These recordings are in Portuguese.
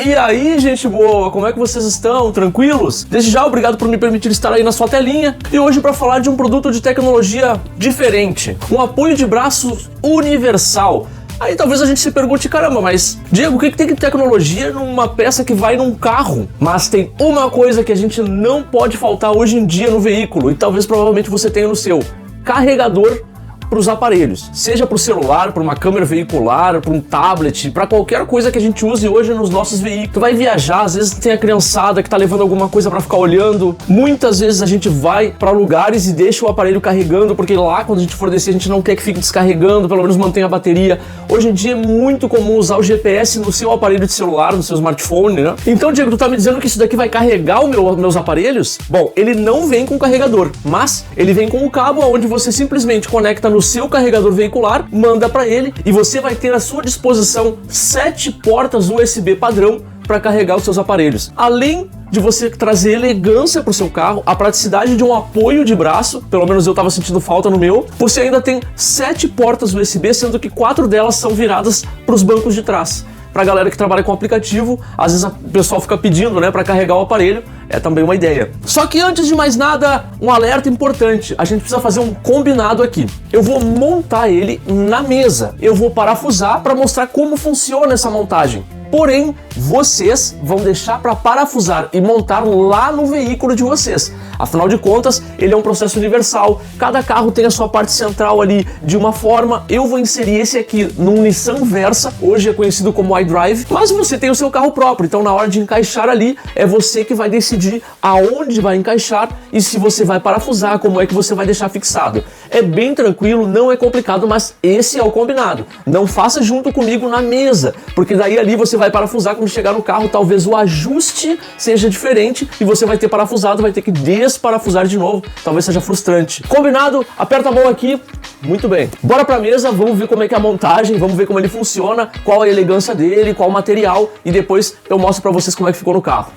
E aí, gente boa, como é que vocês estão? Tranquilos? Desde já, obrigado por me permitir estar aí na sua telinha. E hoje para falar de um produto de tecnologia diferente, um apoio de braços universal. Aí talvez a gente se pergunte, caramba, mas Diego, o que tem de tecnologia numa peça que vai num carro? Mas tem uma coisa que a gente não pode faltar hoje em dia no veículo, e talvez provavelmente você tenha no seu: carregador para os aparelhos, seja para o celular, para uma câmera veicular, para um tablet, para qualquer coisa que a gente use hoje nos nossos veículos. Tu vai viajar, às vezes tem a criançada que tá levando alguma coisa para ficar olhando. Muitas vezes a gente vai para lugares e deixa o aparelho carregando, porque lá quando a gente for descer a gente não quer que fique descarregando, pelo menos mantenha a bateria. Hoje em dia é muito comum usar o GPS no seu aparelho de celular, no seu smartphone, né? Então, Diego, tu tá me dizendo que isso daqui vai carregar meus aparelhos? Bom, ele não vem com carregador, mas ele vem com o cabo onde você simplesmente conecta no seu carregador veicular, manda para ele e você vai ter à sua disposição 7 portas USB padrão para carregar os seus aparelhos. Além de você trazer elegância para o seu carro, a praticidade de um apoio de braço, pelo menos eu estava sentindo falta no meu, você ainda tem 7 portas USB, sendo que 4 delas são viradas para os bancos de trás. Pra galera que trabalha com aplicativo, às vezes o pessoal fica pedindo, né, para carregar o aparelho, é também uma ideia. Só que antes de mais nada, um alerta importante, a gente precisa fazer um combinado aqui. Eu vou montar ele na mesa, eu vou parafusar para mostrar como funciona essa montagem. Porém, vocês vão deixar para parafusar e montar lá no veículo de vocês. Afinal de contas, ele é um processo universal. Cada carro tem a sua parte central ali de uma forma. Eu vou inserir esse aqui num Nissan Versa, hoje é conhecido como iDrive, mas você tem o seu carro próprio, então na hora de encaixar ali, é você que vai decidir aonde vai encaixar e se você vai parafusar, como é que você vai deixar fixado. É bem tranquilo, não é complicado, mas esse é o combinado. Não faça junto comigo na mesa, porque daí ali você vai parafusar, quando chegar no carro talvez o ajuste seja diferente e você vai ter parafusado, vai ter que desparafusar de novo, talvez seja frustrante. Combinado? Aperta a mão aqui. Muito bem. Bora pra mesa, vamos ver como é que é a montagem, vamos ver como ele funciona, qual a elegância dele, qual o material e depois eu mostro pra vocês como é que ficou no carro.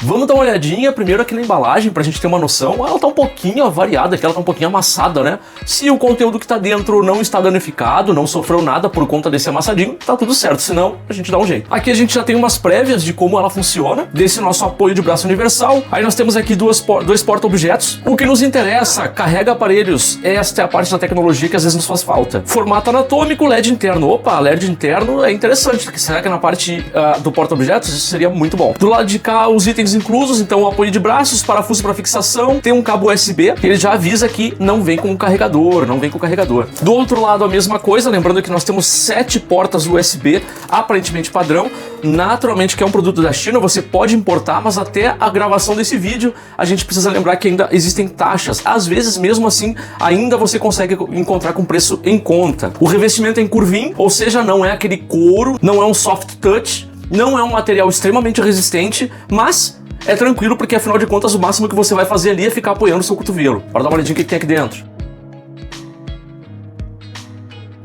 Vamos dar uma olhadinha primeiro aqui na embalagem pra gente ter uma noção. Ela tá um pouquinho avariada aqui, ela tá um pouquinho amassada, né? Se o conteúdo que tá dentro não está danificado, não sofreu nada por conta desse amassadinho, tá tudo certo, senão a gente dá um jeito. Aqui a gente já tem umas prévias de como ela funciona, desse nosso apoio de braço universal. Aí nós temos aqui dois porta-objetos. O que nos interessa, carrega aparelhos. Esta é a parte da tecnologia que às vezes nos faz falta. Formato anatômico, LED interno. Opa, LED interno é interessante. Será que na parte do porta-objetos isso seria muito bom? Do lado de cá, os itens inclusos, então o apoio de braços, parafuso para fixação, tem um cabo USB, que ele já avisa que não vem com carregador, não vem com carregador. Do outro lado a mesma coisa, lembrando que nós temos 7 portas USB, aparentemente padrão, naturalmente que é um produto da China, você pode importar, mas até a gravação desse vídeo, a gente precisa lembrar que ainda existem taxas, às vezes mesmo assim, ainda você consegue encontrar com preço em conta. O revestimento é em curvinho, ou seja, não é aquele couro, não é um soft touch, não é um material extremamente resistente, mas é tranquilo porque afinal de contas o máximo que você vai fazer ali é ficar apoiando o seu cotovelo. Bora dar uma olhadinha o que tem aqui dentro.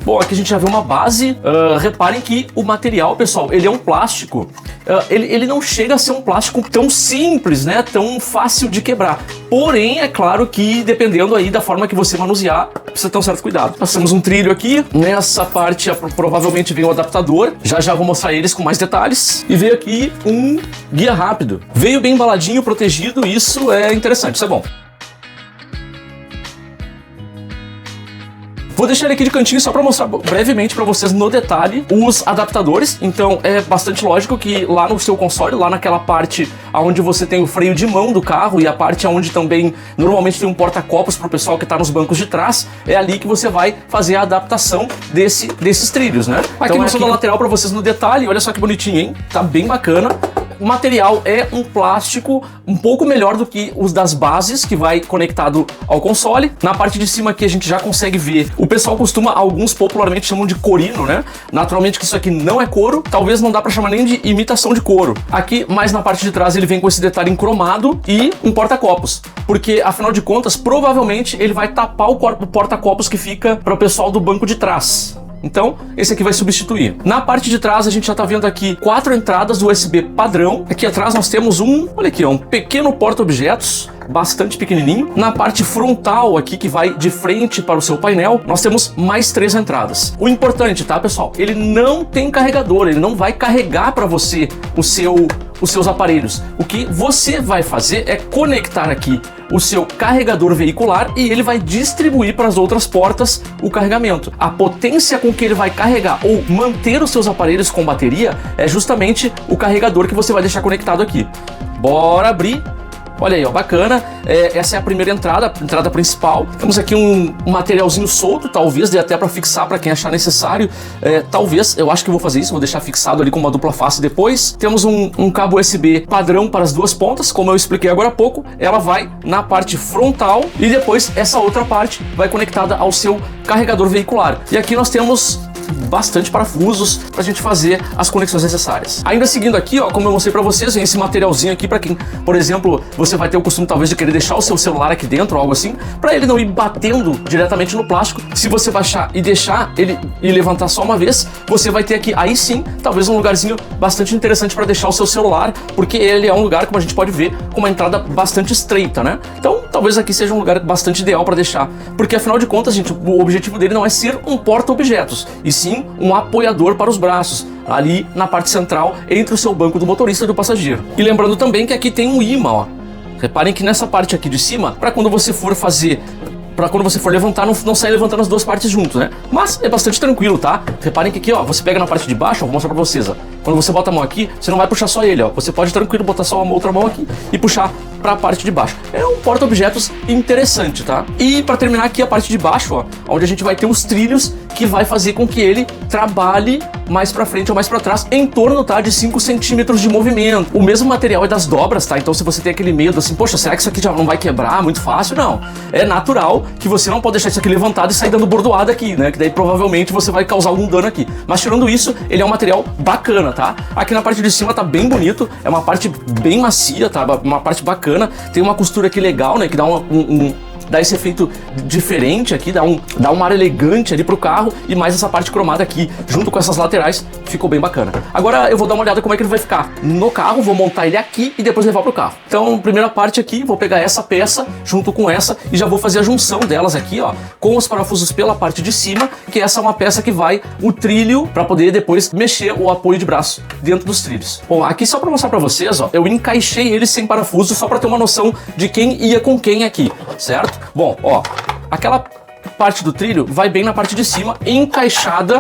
Bom, aqui a gente já vê uma base. Reparem que o material, pessoal, ele é um plástico. Ele não chega a ser um plástico tão simples, né? Tão fácil de quebrar. Porém, é claro que dependendo aí da forma que você manusear, precisa ter um certo cuidado. Nós temos um trilho aqui. Nessa parte provavelmente vem o adaptador. Já vou mostrar eles com mais detalhes. E veio aqui um guia rápido. Veio bem embaladinho, protegido. Isso é interessante, isso é bom. Vou deixar ele aqui de cantinho só para mostrar brevemente para vocês no detalhe os adaptadores. Então é bastante lógico que lá no seu console, lá naquela parte onde você tem o freio de mão do carro e a parte onde também normalmente tem um porta-copos para o pessoal que está nos bancos de trás, é ali que você vai fazer a adaptação desses trilhos, né? Aqui então, mostrando a lateral para vocês no detalhe, olha só que bonitinho, hein? Tá bem bacana. O material é um plástico um pouco melhor do que os das bases, que vai conectado ao console. Na parte de cima aqui a gente já consegue ver, o pessoal alguns popularmente chamam de corino, né? Naturalmente que isso aqui não é couro, talvez não dá pra chamar nem de imitação de couro. Aqui, mais na parte de trás, ele vem com esse detalhe em cromado e um porta-copos, porque afinal de contas, provavelmente ele vai tapar o porta-copos que fica para o pessoal do banco de trás. Então, esse aqui vai substituir. Na parte de trás, a gente já tá vendo aqui 4 entradas USB padrão. Aqui atrás nós temos olha aqui, um pequeno porta-objetos. bastante pequenininho. Na parte frontal aqui, que vai de frente para o seu painel, nós temos mais 3 entradas. O importante, tá, pessoal? Ele não tem carregador, ele não vai carregar para você os seus aparelhos. O que você vai fazer é conectar aqui o seu carregador veicular e ele vai distribuir para as outras portas o carregamento. A potência com que ele vai carregar ou manter os seus aparelhos com bateria é justamente o carregador que você vai deixar conectado aqui. Bora abrir. Olha aí, ó, bacana. Essa é a primeira entrada principal. Temos aqui um materialzinho solto, talvez dê até para fixar para quem achar necessário. Talvez, eu acho que eu vou fazer isso, vou deixar fixado ali com uma dupla face depois. Temos um cabo USB padrão para as duas pontas, como eu expliquei agora há pouco. Ela vai na parte frontal e depois essa outra parte vai conectada ao seu carregador veicular. E aqui nós temos bastante parafusos para a gente fazer as conexões necessárias. Ainda seguindo aqui, ó, como eu mostrei para vocês, vem esse materialzinho aqui para quem, por exemplo, você vai ter o costume talvez de querer deixar o seu celular aqui dentro ou algo assim, para ele não ir batendo diretamente no plástico. Se você baixar e deixar ele e levantar só uma vez, você vai ter aqui, aí sim, talvez um lugarzinho bastante interessante para deixar o seu celular, porque ele é um lugar, como a gente pode ver, com uma entrada bastante estreita, né? Então, talvez aqui seja um lugar bastante ideal para deixar, porque afinal de contas, gente, o objetivo dele não é ser um porta-objetos, e sim um apoiador para os braços, ali na parte central, entre o seu banco do motorista e do passageiro. E lembrando também que aqui tem um imã, ó. Reparem que nessa parte aqui de cima, para quando você for levantar, não sair levantando as duas partes juntos, né? Mas é bastante tranquilo, tá? Reparem que aqui, ó, você pega na parte de baixo, ó, vou mostrar pra vocês, ó. Quando você bota a mão aqui, você não vai puxar só ele, ó. Você pode tranquilo botar só uma outra mão aqui e puxar para a parte de baixo. É um porta-objetos interessante, tá? E para terminar aqui a parte de baixo, ó, onde a gente vai ter os trilhos que vai fazer com que ele trabalhe mais para frente ou mais para trás, em torno, tá, de 5 centímetros de movimento. O mesmo material é das dobras, tá? Então se você tem aquele medo assim, poxa, será que isso aqui já não vai quebrar muito fácil? Não. É natural que você não pode deixar isso aqui levantado e sair dando bordoada aqui, né? Que daí provavelmente você vai causar algum dano aqui. Mas tirando isso, ele é um material bacana, tá? Aqui na parte de cima tá bem bonito, é uma parte bem macia, tá? Uma parte bacana. Tem uma costura aqui legal, né? Que dá dá esse efeito diferente aqui, dá um ar elegante ali pro carro, e mais essa parte cromada aqui, junto com essas laterais, ficou bem bacana. Agora eu vou dar uma olhada como é que ele vai ficar no carro, vou montar ele aqui e depois levar pro carro. Então, primeira parte aqui, vou pegar essa peça junto com essa e já vou fazer a junção delas aqui, ó, com os parafusos pela parte de cima, que essa é uma peça que vai o trilho para poder depois mexer o apoio de braço dentro dos trilhos. Bom, aqui só para mostrar para vocês, ó, eu encaixei ele sem parafuso só para ter uma noção de quem ia com quem aqui, certo? Bom, ó, aquela parte do trilho vai bem na parte de cima, encaixada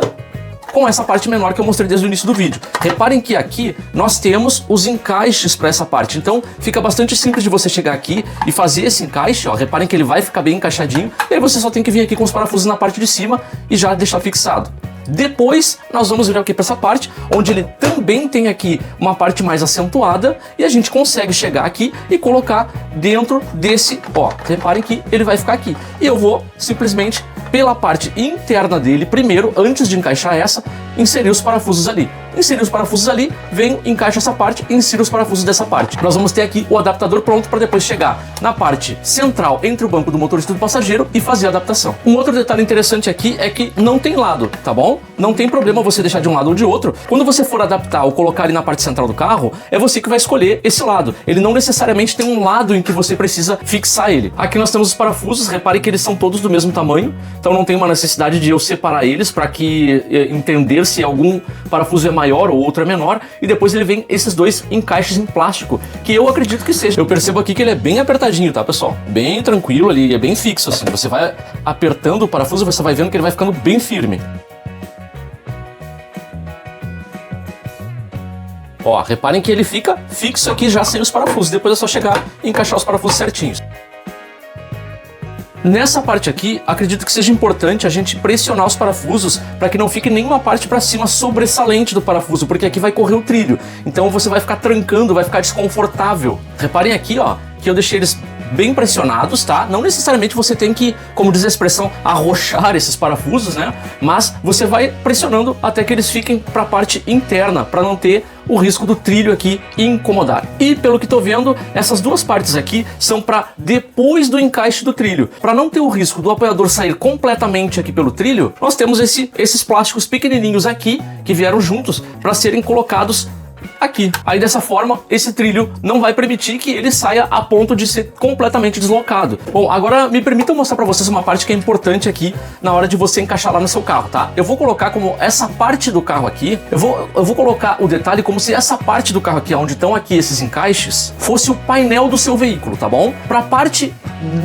com essa parte menor que eu mostrei desde o início do vídeo. Reparem que aqui nós temos os encaixes para essa parte, então fica bastante simples de você chegar aqui e fazer esse encaixe, ó. Reparem que ele vai ficar bem encaixadinho, e aí você só tem que vir aqui com os parafusos na parte de cima e já deixar fixado. Depois nós vamos vir aqui para essa parte, onde ele também tem aqui uma parte mais acentuada, e a gente consegue chegar aqui e colocar dentro desse, ó, reparem que ele vai ficar aqui. E eu vou simplesmente pela parte interna dele primeiro, antes de encaixar essa, inserir os parafusos ali. Inserir os parafusos ali, venho, encaixa essa parte e insiro os parafusos dessa parte. Nós vamos ter aqui o adaptador pronto para depois chegar na parte central entre o banco do motorista e do passageiro e fazer a adaptação. Um outro detalhe interessante aqui é que não tem lado, tá bom? Não tem problema você deixar de um lado ou de outro. Quando você for adaptar ou colocar ali na parte central do carro, é você que vai escolher esse lado. Ele não necessariamente tem um lado em que você precisa fixar ele. Aqui nós temos os parafusos, reparem que eles são todos do mesmo tamanho, então não tem uma necessidade de eu separar eles para que entender se algum parafuso é maior ou outro é menor, e depois ele vem esses dois encaixes em plástico, que eu acredito que seja. Eu percebo aqui que ele é bem apertadinho, tá, pessoal? Bem tranquilo ali, é bem fixo assim. Você vai apertando o parafuso, você vai vendo que ele vai ficando bem firme. Ó, reparem que ele fica fixo aqui já sem os parafusos, depois é só chegar e encaixar os parafusos certinhos. Nessa parte aqui, acredito que seja importante a gente pressionar os parafusos para que não fique nenhuma parte para cima sobressalente do parafuso, porque aqui vai correr o trilho. Então você vai ficar trancando, vai ficar desconfortável. Reparem aqui, ó, que eu deixei eles bem pressionados, tá? Não necessariamente você tem que, como diz a expressão, arrochar esses parafusos, né? Mas você vai pressionando até que eles fiquem para a parte interna, para não ter o risco do trilho aqui incomodar. E pelo que tô vendo, essas duas partes aqui são para depois do encaixe do trilho. Para não ter o risco do apoiador sair completamente aqui pelo trilho, nós temos esses plásticos pequenininhos aqui que vieram juntos para serem colocados aqui. Aí dessa forma, esse trilho não vai permitir que ele saia a ponto de ser completamente deslocado. Bom, agora me permitam mostrar para vocês uma parte que é importante aqui na hora de você encaixar lá no seu carro, tá? Eu vou colocar como essa parte do carro aqui, eu vou colocar o detalhe como se essa parte do carro aqui, onde estão aqui esses encaixes, fosse o painel do seu veículo, tá bom? Para a parte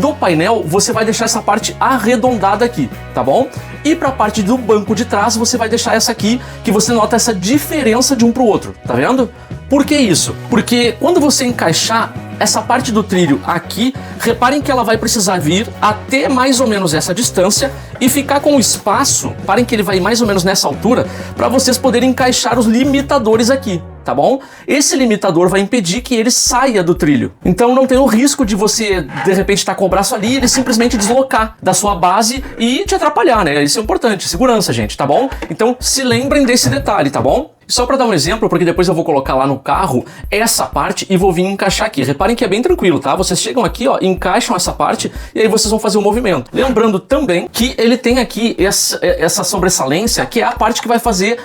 do painel, você vai deixar essa parte arredondada aqui, tá bom? E para a parte do banco de trás, você vai deixar essa aqui, que você nota essa diferença de um para o outro, tá vendo? Por que isso? Porque quando você encaixar essa parte do trilho aqui, reparem que ela vai precisar vir até mais ou menos essa distância e ficar com o espaço, reparem que ele vai mais ou menos nessa altura, para vocês poderem encaixar os limitadores aqui, tá bom? Esse limitador vai impedir que ele saia do trilho. Então não tem o risco de você, de repente, estar com o braço ali e ele simplesmente deslocar da sua base e te atrapalhar, né? Isso é importante, segurança, gente, tá bom? Então se lembrem desse detalhe, tá bom? Só para dar um exemplo, porque depois eu vou colocar lá no carro essa parte e vou vir encaixar aqui. Reparem que é bem tranquilo, tá? Vocês chegam aqui, ó, encaixam essa parte e aí vocês vão fazer o movimento. Lembrando também que ele tem aqui essa sobressalência, que é a parte que vai fazer,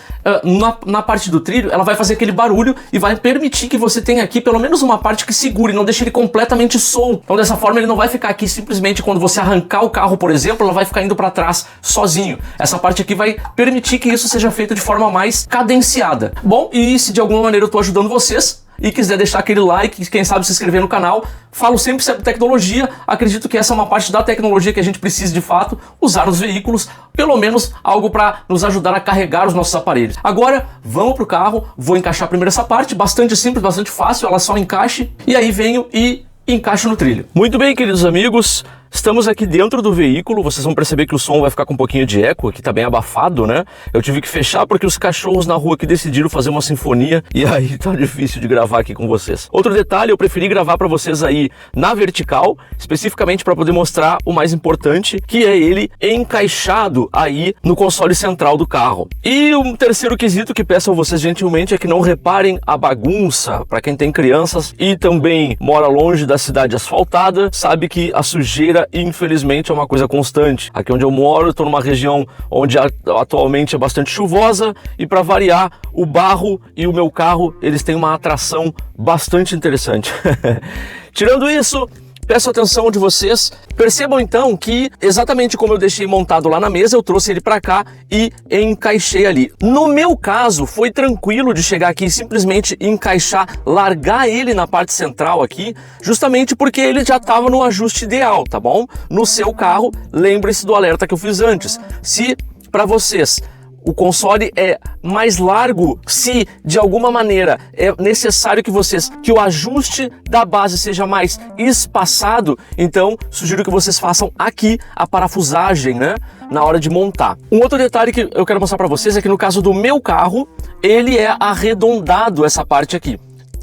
na parte do trilho, ela vai fazer aquele barulho e vai permitir que você tenha aqui pelo menos uma parte que segure, não deixe ele completamente solto. Então dessa forma ele não vai ficar aqui simplesmente quando você arrancar o carro, por exemplo, ela vai ficar indo para trás sozinho. Essa parte aqui vai permitir que isso seja feito de forma mais cadenciada. Bom, e se de alguma maneira eu tô ajudando vocês e quiser deixar aquele like, quem sabe se inscrever no canal, falo sempre sobre tecnologia, acredito que essa é uma parte da tecnologia que a gente precisa de fato usar nos veículos, pelo menos algo para nos ajudar a carregar os nossos aparelhos. Agora, vamos pro carro, vou encaixar primeiro essa parte, bastante simples, bastante fácil, ela só encaixe, e aí venho e encaixo no trilho. Muito bem, queridos amigos, estamos aqui dentro do veículo, vocês vão perceber que o som vai ficar com um pouquinho de eco, aqui tá bem abafado, né? Eu tive que fechar porque os cachorros na rua aqui decidiram fazer uma sinfonia e aí tá difícil de gravar aqui com vocês. Outro detalhe, eu preferi gravar para vocês aí na vertical, especificamente para poder mostrar o mais importante, que é ele encaixado aí no console central do carro. E um terceiro quesito que peço a vocês gentilmente é que não reparem a bagunça. Para quem tem crianças e também mora longe da cidade asfaltada, sabe que a sujeira infelizmente é uma coisa constante. Aqui onde eu moro, eu estou numa região onde atualmente é bastante chuvosa e para variar, o barro e o meu carro, eles têm uma atração bastante interessante. Tirando isso, peço a atenção de vocês, percebam então que exatamente como eu deixei montado lá na mesa, eu trouxe ele para cá e encaixei ali. No meu caso, foi tranquilo de chegar aqui e simplesmente encaixar, largar ele na parte central aqui, justamente porque ele já estava no ajuste ideal, tá bom? No seu carro, lembre-se do alerta que eu fiz antes. Se para vocês o console é mais largo, se de alguma maneira é necessário que o ajuste da base seja mais espaçado, então sugiro que vocês façam aqui a parafusagem, né, na hora de montar. Um outro detalhe que eu quero mostrar para vocês é que no caso do meu carro, ele é arredondado, essa parte aqui.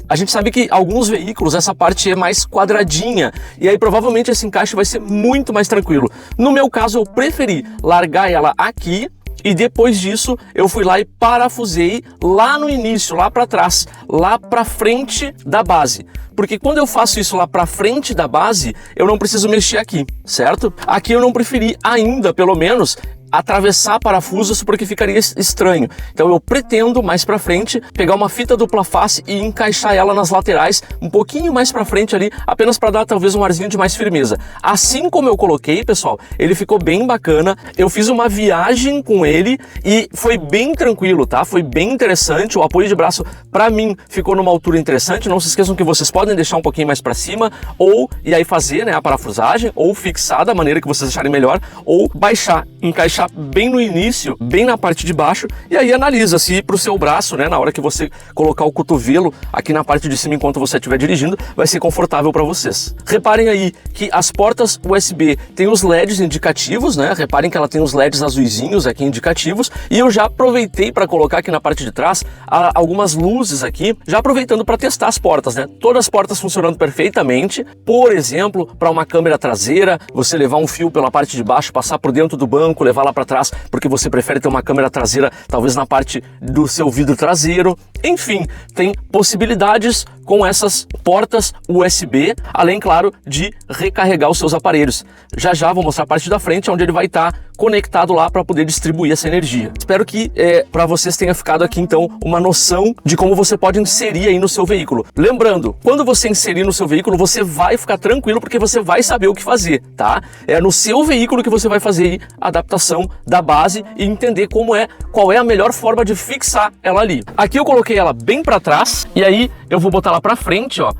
A gente sabe que alguns veículos essa parte é mais quadradinha e aí provavelmente esse encaixe vai ser muito mais tranquilo. No meu caso eu preferi largar ela aqui e depois disso eu fui lá e parafusei lá no início, lá para trás, lá para frente da base. Porque quando eu faço isso lá para frente da base, eu não preciso mexer aqui, certo? Aqui eu não preferi ainda, pelo menos, atravessar parafusos porque ficaria estranho. Então eu pretendo mais para frente pegar uma fita dupla face e encaixar ela nas laterais um pouquinho mais para frente ali, apenas para dar talvez um arzinho de mais firmeza. Assim como eu coloquei, pessoal, ele ficou bem bacana. Eu fiz uma viagem com ele e foi bem tranquilo, tá? Foi bem interessante. O apoio de braço para mim ficou numa altura interessante. Não se esqueçam que vocês podem deixar um pouquinho mais para cima ou e aí fazer, né, a parafusagem ou fixar da maneira que vocês acharem melhor ou baixar, encaixar bem no início, bem na parte de baixo, e aí analisa se para o seu braço, né, na hora que você colocar o cotovelo aqui na parte de cima enquanto você estiver dirigindo, vai ser confortável para vocês. Reparem aí que as portas USB têm os LEDs indicativos, né? Reparem que ela tem os LEDs azuizinhos aqui indicativos, e eu já aproveitei para colocar aqui na parte de trás algumas luzes aqui, já aproveitando para testar as portas, né? Todas as portas funcionando perfeitamente. Por exemplo, para uma câmera traseira, você levar um fio pela parte de baixo, passar por dentro do banco, levar lá para trás, porque você prefere ter uma câmera traseira talvez na parte do seu vidro traseiro. Enfim, tem possibilidades com essas portas USB, além, claro, de recarregar os seus aparelhos. Já já vou mostrar a parte da frente, onde ele vai estar conectado lá para poder distribuir essa energia. Espero que para vocês tenha ficado aqui, então, uma noção de como você pode inserir aí no seu veículo. Lembrando, quando você inserir no seu veículo, você vai ficar tranquilo, porque você vai saber o que fazer, tá? É no seu veículo que você vai fazer aí a adaptação da base e entender qual é a melhor forma de fixar ela ali. Aqui eu coloquei ela bem para trás e aí eu vou botar ela para frente, ó.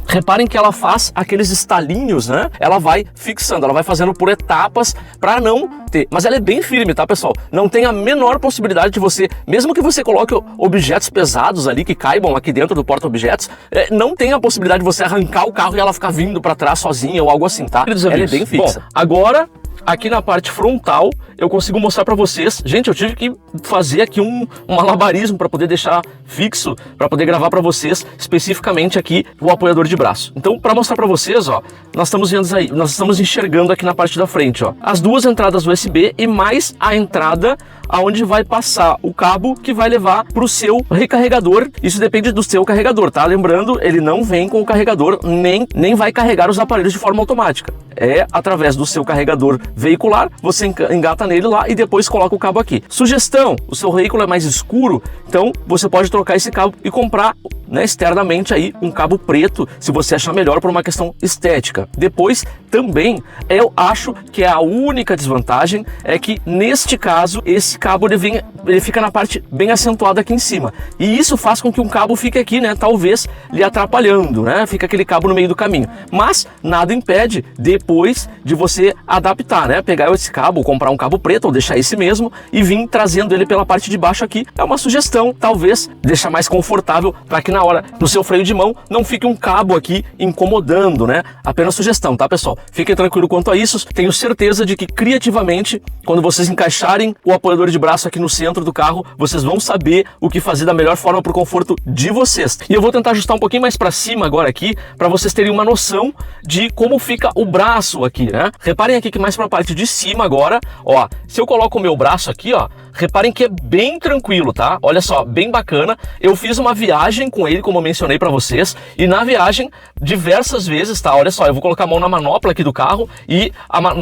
Reparem que ela faz aqueles estalinhos, né? Ela vai fixando, ela vai fazendo por etapas para não ter. Mas ela é bem firme, tá, pessoal? Não tem a menor possibilidade de você, mesmo que você coloque objetos pesados ali que caibam aqui dentro do porta-objetos, não tem a possibilidade de você arrancar o carro e ela ficar vindo para trás sozinha ou algo assim, tá? Ela é bem fixa. Bom, agora, aqui na parte frontal, eu consigo mostrar para vocês. Gente, eu tive que fazer aqui um malabarismo para poder deixar fixo, para poder gravar para vocês especificamente aqui o apoiador de braço. Então, para mostrar para vocês, ó, nós estamos enxergando aqui na parte da frente, ó, as duas entradas USB e mais a entrada aonde vai passar o cabo que vai levar para o seu recarregador. Isso depende do seu carregador, tá? Lembrando, ele não vem com o carregador, nem vai carregar os aparelhos de forma automática. É através do seu carregador veicular, você engata nele lá e depois coloca o cabo aqui. Sugestão, o seu veículo é mais escuro, então você pode trocar esse cabo e comprar, né, externamente aí um cabo preto, se você achar melhor por uma questão estética. Depois, também, eu acho que a única desvantagem é que, neste caso, esse cabo ele fica na parte bem acentuada aqui em cima. E isso faz com que um cabo fique aqui, né, talvez lhe atrapalhando, né, fica aquele cabo no meio do caminho. Mas nada impede, depois de você adaptar, né, pegar esse cabo, comprar um cabo preto ou deixar esse mesmo e vir trazendo ele pela parte de baixo aqui. É uma sugestão, talvez deixar mais confortável para que na hora do seu freio de mão não fique um cabo aqui incomodando, né? Apenas sugestão, tá, pessoal? Fiquem tranquilo quanto a isso. Tenho certeza de que criativamente, quando vocês encaixarem o apoiador de braço aqui no centro do carro, vocês vão saber o que fazer da melhor forma para o conforto de vocês. E eu vou tentar ajustar um pouquinho mais para cima agora aqui, para vocês terem uma noção de como fica o braço aqui, né? Reparem aqui que mais para a parte de cima agora, ó, se eu coloco o meu braço aqui, ó, reparem que é bem tranquilo, tá? Olha só, bem bacana. Eu fiz uma viagem com ele, como eu mencionei pra vocês, e na viagem, diversas vezes, tá? Olha só, eu vou colocar a mão na manopla aqui do carro e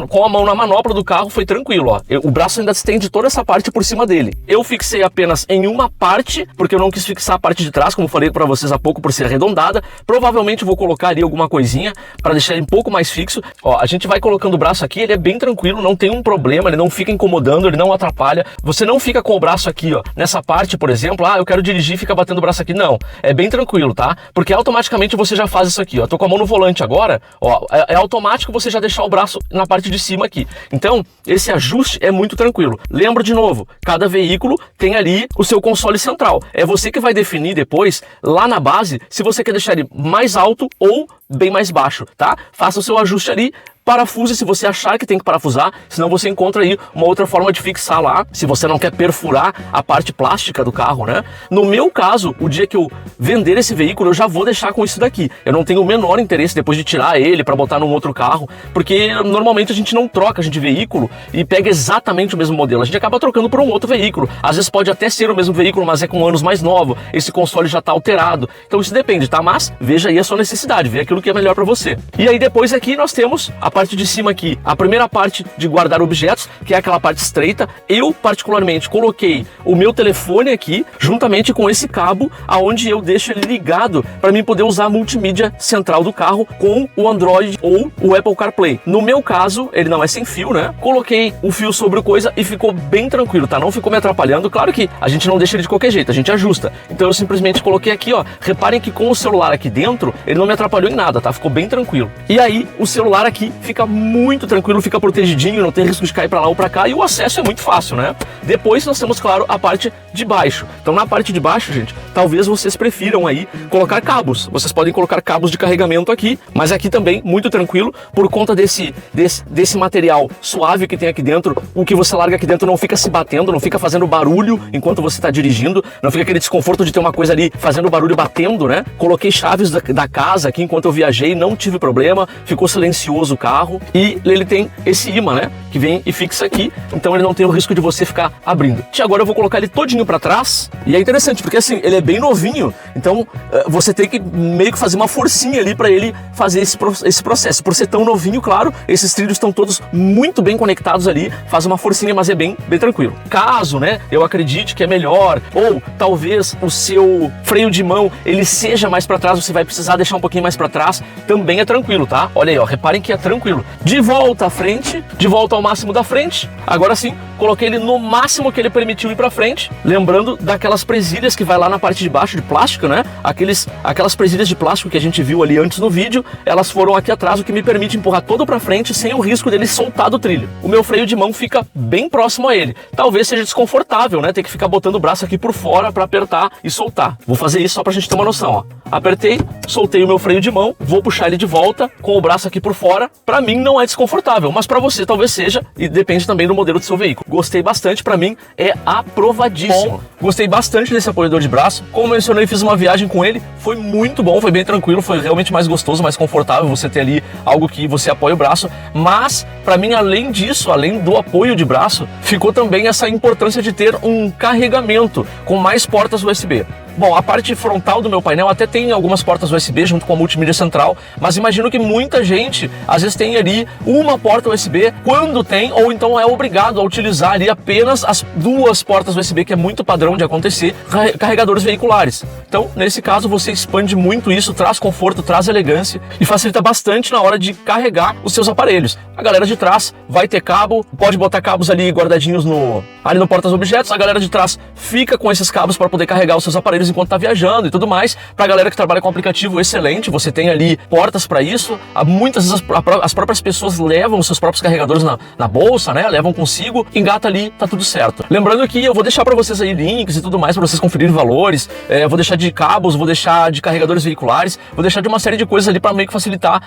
com a mão na manopla do carro foi tranquilo, ó. O braço ainda estende toda essa parte por cima dele. Eu fixei apenas em uma parte, porque eu não quis fixar a parte de trás, como eu falei pra vocês há pouco, por ser arredondada. Provavelmente vou colocar ali alguma coisinha pra deixar ele um pouco mais fixo. Ó, a gente vai colocando o braço aqui, ele é bem tranquilo, não tem um problema, ele não fica incomodando, ele não atrapalha. Você não fica com o braço aqui, ó, nessa parte, por exemplo, eu quero dirigir e fica batendo o braço aqui. Não, é bem tranquilo, tá? Porque automaticamente você já faz isso aqui, ó. Tô com a mão no volante agora, ó, é automático você já deixar o braço na parte de cima aqui. Então, esse ajuste é muito tranquilo. Lembro de novo, cada veículo tem ali o seu console central. É você que vai definir depois, lá na base, se você quer deixar ele mais alto ou bem mais baixo, tá? Faça o seu ajuste ali, parafuse se você achar que tem que parafusar, senão você encontra aí uma outra forma de fixar lá, se você não quer perfurar a parte plástica do carro, né? No meu caso, o dia que eu vender esse veículo, eu já vou deixar com isso daqui. Eu não tenho o menor interesse depois de tirar ele para botar num outro carro, porque normalmente a gente não troca de veículo e pega exatamente o mesmo modelo. A gente acaba trocando por um outro veículo. Às vezes pode até ser o mesmo veículo, mas é com anos mais novo. Esse console já tá alterado. Então isso depende, tá? Mas veja aí a sua necessidade, vê aquilo que é melhor para você. E aí depois aqui nós temos a parte de cima aqui, a primeira parte de guardar objetos, que é aquela parte estreita. Eu particularmente coloquei o meu telefone aqui, juntamente com esse cabo, aonde eu deixo ele ligado para mim poder usar a multimídia central do carro com o Android ou o Apple CarPlay. No meu caso, ele não é sem fio, né? Coloquei o fio sobre o coisa e ficou bem tranquilo, tá? Não ficou me atrapalhando. Claro que a gente não deixa ele de qualquer jeito, a gente ajusta. Então eu simplesmente coloquei aqui, ó. Reparem que com o celular aqui dentro, ele não me atrapalhou em nada, tá? Ficou bem tranquilo. E aí, o celular aqui fica muito tranquilo, fica protegidinho, não tem risco de cair para lá ou para cá, e o acesso é muito fácil, né? Depois nós temos, claro, a parte de baixo. Então na parte de baixo, gente, talvez vocês prefiram aí colocar cabos. Vocês podem colocar cabos de carregamento aqui, mas aqui também muito tranquilo, por conta desse material suave que tem aqui dentro. O que você larga aqui dentro não fica se batendo, não fica fazendo barulho enquanto você está dirigindo, não fica aquele desconforto de ter uma coisa ali fazendo barulho batendo, né? Coloquei chaves da casa aqui enquanto eu viajei, não tive problema, ficou silencioso o carro. carro, e ele tem esse ímã, né, que vem e fixa aqui, então ele não tem o risco de você ficar abrindo. E agora eu vou colocar ele todinho para trás, e é interessante, porque assim, ele é bem novinho, então você tem que meio que fazer uma forcinha ali para ele fazer esse processo. Por ser tão novinho, claro, esses trilhos estão todos muito bem conectados ali, faz uma forcinha, mas é bem tranquilo. Caso, né, eu acredite que é melhor, ou talvez o seu freio de mão, ele seja mais para trás, você vai precisar deixar um pouquinho mais para trás, também é tranquilo, tá? Olha aí, ó, reparem que é tranquilo. De volta à frente, de volta ao máximo da frente, agora sim, coloquei ele no máximo que ele permitiu ir para frente, lembrando daquelas presilhas que vai lá na parte de baixo de plástico, né? Aquelas presilhas de plástico que a gente viu ali antes no vídeo, elas foram aqui atrás, o que me permite empurrar todo para frente sem o risco dele soltar do trilho. O meu freio de mão fica bem próximo a ele. Talvez seja desconfortável, né? Ter que ficar botando o braço aqui por fora para apertar e soltar. Vou fazer isso só pra gente ter uma noção, ó. Apertei, soltei o meu freio de mão, vou puxar ele de volta com o braço aqui por fora. Pra mim não é desconfortável, mas pra você talvez seja, e depende também do modelo do seu veículo. Gostei bastante, pra mim é aprovadíssimo. Bom, gostei bastante desse apoiador de braço. Como mencionei, fiz uma viagem com ele, foi muito bom, foi bem tranquilo, foi realmente mais gostoso, mais confortável você ter ali algo que você apoia o braço. Mas pra mim, além disso, além do apoio de braço, ficou também essa importância de ter um carregamento com mais portas USB. Bom, a parte frontal do meu painel até tem algumas portas USB junto com a multimídia central, mas imagino que muita gente às vezes tem ali uma porta USB quando tem, ou então é obrigado a utilizar ali apenas as duas portas USB, que é muito padrão de acontecer, carregadores veiculares. Então, nesse caso, você expande muito isso, traz conforto, traz elegância e facilita bastante na hora de carregar os seus aparelhos. A galera de trás vai ter cabo, pode botar cabos ali guardadinhos ali no porta-objetos, a galera de trás fica com esses cabos para poder carregar os seus aparelhos enquanto está viajando e tudo mais. Para a galera que trabalha com aplicativo, excelente, você tem ali portas para isso. Muitas vezes as próprias pessoas levam os seus próprios carregadores na bolsa, né? Levam consigo, engata ali, tá tudo certo. Lembrando que eu vou deixar para vocês aí links e tudo mais para vocês conferirem valores, vou deixar de cabos, vou deixar de carregadores veiculares, vou deixar de uma série de coisas ali para meio que facilitar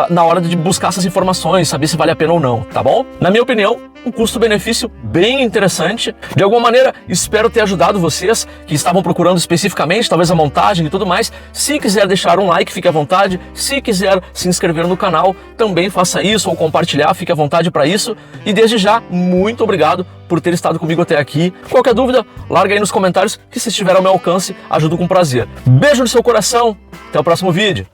na hora de buscar essas informações, saber se vale a pena ou não, tá bom? Na minha opinião, um custo-benefício bem interessante. De alguma maneira, espero ter ajudado vocês que estavam procurando especificamente, talvez a montagem e tudo mais. Se quiser deixar um like, fique à vontade. Se quiser se inscrever no canal, também faça isso, ou compartilhar, fique à vontade para isso. E desde já, muito obrigado por ter estado comigo até aqui. Qualquer dúvida, larga aí nos comentários, que se estiver ao meu alcance, ajudo com prazer. Beijo no seu coração, até o próximo vídeo.